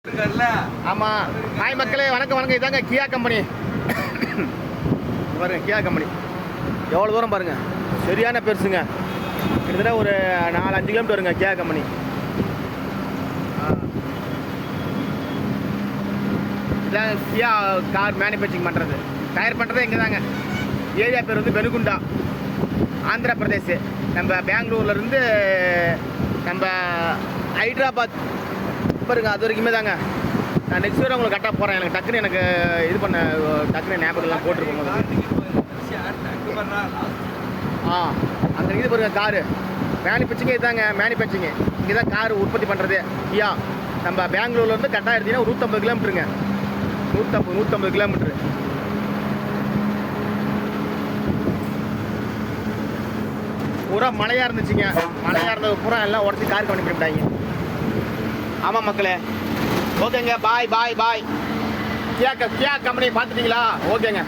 ஆமா. ஹாய் மக்களே, வணக்கம் வணக்கம். இதாங்க கியா கம்பெனி. பாருங்க, கியா கம்பெனி எவ்வளோ தூரம் பாருங்க, சரியான பெருசுங்க. கிட்டத்தட்ட ஒரு 4-5 கிலோமீட்டர் வருங்க கியா கம்பெனி. இதான் கியா கார் மேனுஃபேக்சரிங் பண்ணுறது, டயர் பண்ணுறது இங்கே தாங்க. ஏரியா பேர் வந்து பெனுகுண்டா, ஆந்திர பிரதேஷ். நம்ம பெங்களூர்லேருந்து நம்ம ஹைதராபாத் பாருங்க, அது வரைக்குமே தாங்க. நான் நெக்ஸ்ட் வரை உங்களுக்கு கரெக்டாக போகிறேன். எனக்கு டக்குன்னு இது பண்ண டக்குன்னு ஞாபகம்லாம் போட்டிருக்கோங்க. அங்கே இது பாருங்க, காரு மேனுஃபேக்சரிங் இதுதாங்க. மேனுஃபேக்சரிங் இங்கே தான் கார் உற்பத்தி பண்ணுறது கியா. நம்ம பெங்களூர்லேருந்து கரெக்டாக எடுத்தீங்கன்னா 150 கிலோமீட்டருங்க. 150 கிலோமீட்ரு. பூரா மழையாக இருந்துச்சுங்க. மழையாக இருந்தது பூரா எல்லாம் உடச்சி கார் பண்ணி பண்ணிட்டாங்க. ஆமாம் மக்களே, ஓகேங்க. பாய் பாய் பாய். கியா கம்பெனி பார்த்துட்டீங்களா? ஓகேங்க.